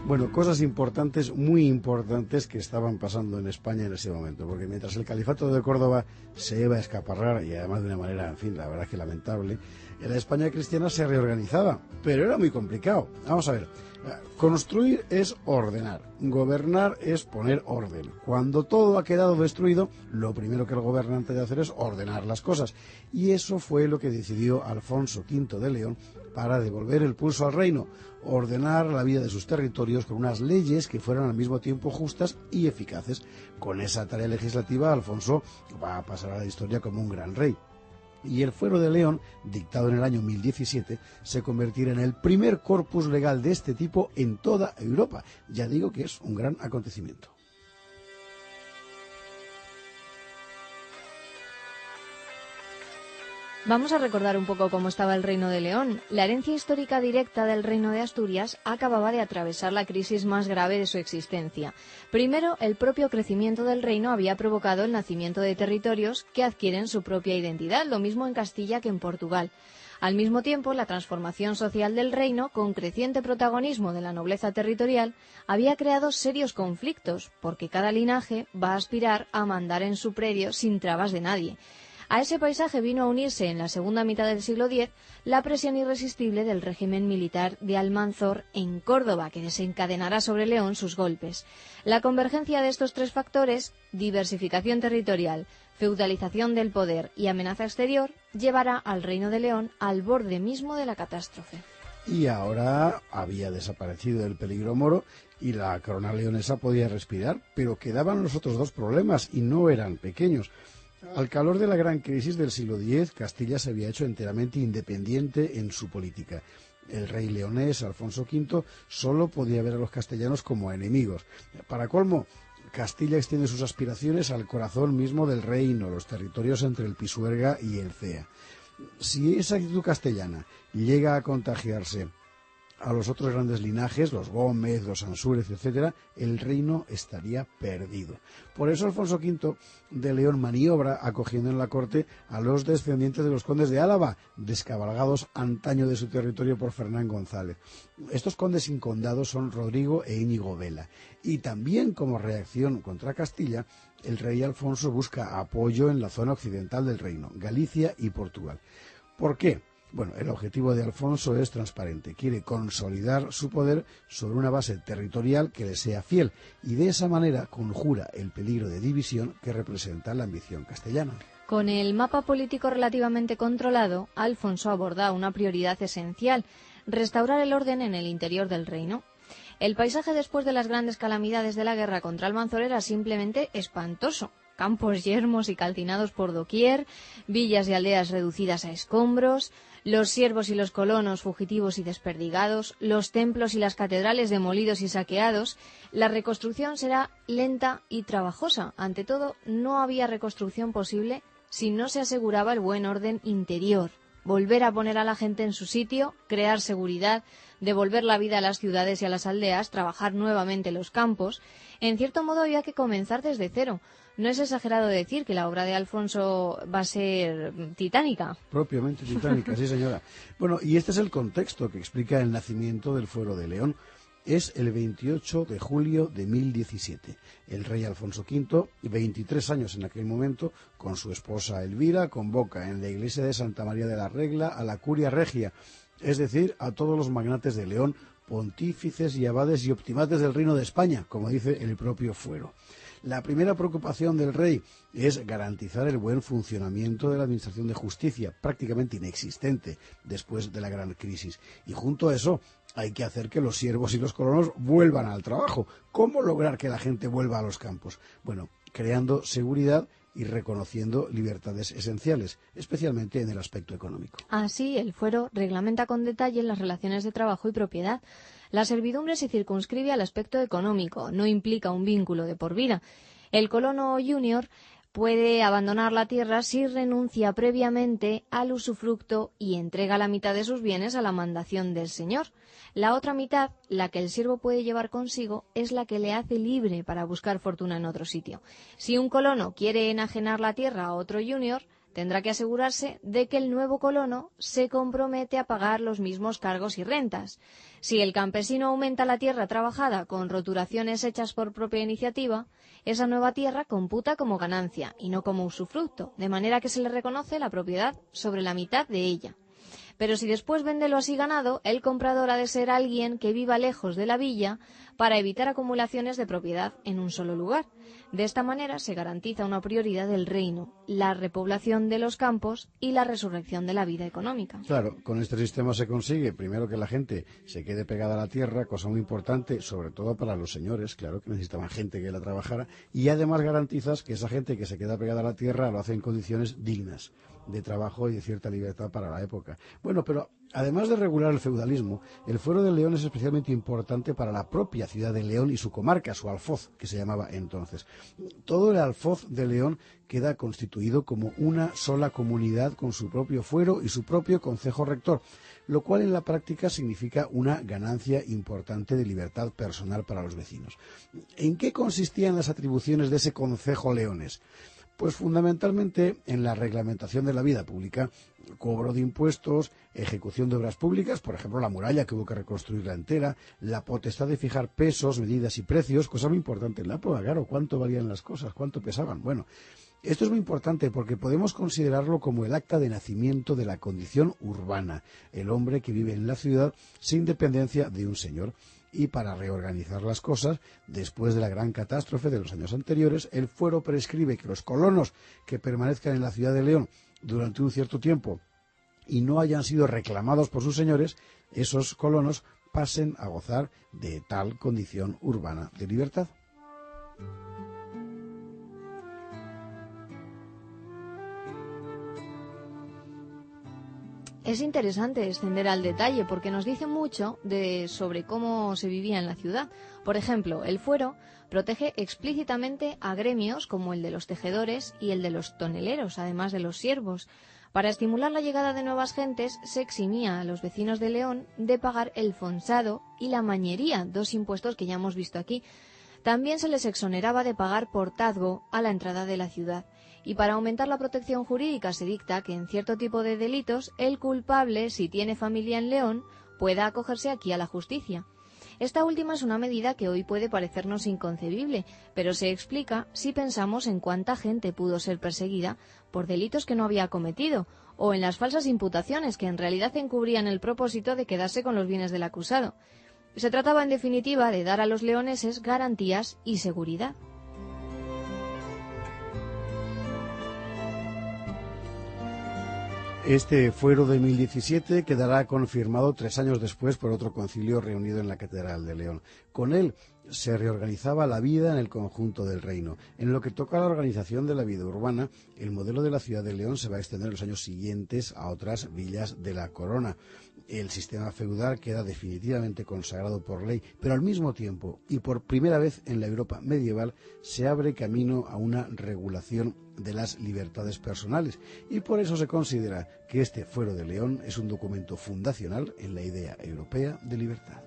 Bueno, cosas importantes, muy importantes, que estaban pasando en España en ese momento, porque mientras el califato de Córdoba se iba a escaparrar, y además de una manera, en fin, la verdad es que lamentable, la España cristiana se reorganizaba, pero era muy complicado. Vamos a ver, construir es ordenar, gobernar es poner orden. Cuando todo ha quedado destruido, lo primero que el gobernante debe hacer es ordenar las cosas, y eso fue lo que decidió Alfonso V de León para devolver el pulso al reino, ordenar la vida de sus territorios con unas leyes que fueran al mismo tiempo justas y eficaces. Con esa tarea legislativa, Alfonso va a pasar a la historia como un gran rey. Y el Fuero de León, dictado en el año 1017, se convertirá en el primer corpus legal de este tipo en toda Europa. Ya digo que es un gran acontecimiento. Vamos a recordar un poco cómo estaba el Reino de León. La herencia histórica directa del Reino de Asturias acababa de atravesar la crisis más grave de su existencia. Primero, el propio crecimiento del reino había provocado el nacimiento de territorios que adquieren su propia identidad, lo mismo en Castilla que en Portugal. Al mismo tiempo, la transformación social del reino, con creciente protagonismo de la nobleza territorial, había creado serios conflictos, porque cada linaje va a aspirar a mandar en su predio sin trabas de nadie. A ese paisaje vino a unirse en la segunda mitad del siglo X la presión irresistible del régimen militar de Almanzor en Córdoba, que desencadenará sobre León sus golpes. La convergencia de estos tres factores, diversificación territorial, feudalización del poder y amenaza exterior, llevará al Reino de León al borde mismo de la catástrofe. Y ahora había desaparecido el peligro moro y la corona leonesa podía respirar, pero quedaban los otros dos problemas y no eran pequeños. Al calor de la gran crisis del siglo X, Castilla se había hecho enteramente independiente en su política. El rey leonés, Alfonso V, solo podía ver a los castellanos como enemigos. Para colmo, Castilla extiende sus aspiraciones al corazón mismo del reino, los territorios entre el Pisuerga y el Cea. Si esa actitud castellana llega a contagiarse a los otros grandes linajes, los Gómez, los Ansúrez, etcétera, el reino estaría perdido. Por eso Alfonso V de León maniobra acogiendo en la corte a los descendientes de los condes de Álava, descabalgados antaño de su territorio por Fernán González. Estos condes incondados son Rodrigo e Íñigo Vela. Y también como reacción contra Castilla, el rey Alfonso busca apoyo en la zona occidental del reino, Galicia y Portugal. ¿Por qué? Bueno, el objetivo de Alfonso es transparente. Quiere consolidar su poder sobre una base territorial que le sea fiel y de esa manera conjura el peligro de división que representa la ambición castellana. Con el mapa político relativamente controlado, Alfonso aborda una prioridad esencial: restaurar el orden en el interior del reino. El paisaje después de las grandes calamidades de la guerra contra Almanzor era simplemente espantoso. Campos yermos y calcinados por doquier, villas y aldeas reducidas a escombros, los siervos y los colonos fugitivos y desperdigados, los templos y las catedrales demolidos y saqueados. La reconstrucción será lenta y trabajosa. Ante todo, no había reconstrucción posible si no se aseguraba el buen orden interior. Volver a poner a la gente en su sitio, crear seguridad, devolver la vida a las ciudades y a las aldeas, trabajar nuevamente los campos. En cierto modo había que comenzar desde cero. No es exagerado decir que la obra de Alfonso va a ser titánica. Propiamente titánica, sí señora. Bueno, y este es el contexto que explica el nacimiento del Fuero de León. Es el 28 de julio de 1017. El rey Alfonso V, 23 años en aquel momento, con su esposa Elvira, convoca en la iglesia de Santa María de la Regla a la Curia Regia, es decir, a todos los magnates de León, pontífices y abades y optimates del Reino de España, como dice el propio Fuero. La primera preocupación del rey es garantizar el buen funcionamiento de la administración de justicia, prácticamente inexistente después de la gran crisis. Y junto a eso hay que hacer que los siervos y los colonos vuelvan al trabajo. ¿Cómo lograr que la gente vuelva a los campos? Bueno, creando seguridad y reconociendo libertades esenciales, especialmente en el aspecto económico. Así, el Fuero reglamenta con detalle las relaciones de trabajo y propiedad. La servidumbre se circunscribe al aspecto económico, no implica un vínculo de por vida. El colono junior puede abandonar la tierra si renuncia previamente al usufructo y entrega la mitad de sus bienes a la mandación del señor. La otra mitad, la que el siervo puede llevar consigo, es la que le hace libre para buscar fortuna en otro sitio. Si un colono quiere enajenar la tierra a otro junior, tendrá que asegurarse de que el nuevo colono se compromete a pagar los mismos cargos y rentas. Si el campesino aumenta la tierra trabajada con roturaciones hechas por propia iniciativa, esa nueva tierra computa como ganancia y no como usufructo, de manera que se le reconoce la propiedad sobre la mitad de ella. Pero si después vende lo así ganado, el comprador ha de ser alguien que viva lejos de la villa para evitar acumulaciones de propiedad en un solo lugar. De esta manera se garantiza una prioridad del reino, la repoblación de los campos y la resurrección de la vida económica. Claro, con este sistema se consigue, primero, que la gente se quede pegada a la tierra, cosa muy importante, sobre todo para los señores, claro, que necesitaban gente que la trabajara, y además garantizas que esa gente que se queda pegada a la tierra lo hace en condiciones dignas de trabajo y de cierta libertad para la época. Bueno, pero además de regular el feudalismo, el Fuero de León es especialmente importante para la propia ciudad de León y su comarca, su alfoz, que se llamaba entonces. Todo el alfoz de León queda constituido como una sola comunidad con su propio fuero y su propio concejo rector, lo cual en la práctica significa una ganancia importante de libertad personal para los vecinos. ¿En qué consistían las atribuciones de ese concejo leones? Pues fundamentalmente en la reglamentación de la vida pública, cobro de impuestos, ejecución de obras públicas, por ejemplo la muralla que hubo que reconstruirla entera, la potestad de fijar pesos, medidas y precios, cosa muy importante en la época, claro, cuánto valían las cosas, cuánto pesaban. Bueno, esto es muy importante porque podemos considerarlo como el acta de nacimiento de la condición urbana, el hombre que vive en la ciudad sin dependencia de un señor. Y para reorganizar las cosas, después de la gran catástrofe de los años anteriores, el fuero prescribe que los colonos que permanezcan en la ciudad de León durante un cierto tiempo y no hayan sido reclamados por sus señores, esos colonos pasen a gozar de tal condición urbana de libertad. Es interesante descender al detalle porque nos dice mucho sobre cómo se vivía en la ciudad. Por ejemplo, el fuero protege explícitamente a gremios como el de los tejedores y el de los toneleros, además de los siervos. Para estimular la llegada de nuevas gentes, se eximía a los vecinos de León de pagar el fonsado y la mañería, dos impuestos que ya hemos visto aquí. También se les exoneraba de pagar portazgo a la entrada de la ciudad. Y para aumentar la protección jurídica se dicta que en cierto tipo de delitos el culpable, si tiene familia en León, pueda acogerse aquí a la justicia. Esta última es una medida que hoy puede parecernos inconcebible, pero se explica si pensamos en cuánta gente pudo ser perseguida por delitos que no había cometido, o en las falsas imputaciones que en realidad encubrían el propósito de quedarse con los bienes del acusado. Se trataba en definitiva de dar a los leoneses garantías y seguridad. Este fuero de 1017 quedará confirmado 3 años después por otro concilio reunido en la Catedral de León. Con él se reorganizaba la vida en el conjunto del reino. En lo que toca a la organización de la vida urbana, el modelo de la ciudad de León se va a extender en los años siguientes a otras villas de la corona. El sistema feudal queda definitivamente consagrado por ley, pero al mismo tiempo, y por primera vez en la Europa medieval, se abre camino a una regulación de las libertades personales, y por eso se considera que este Fuero de León es un documento fundacional en la idea europea de libertad.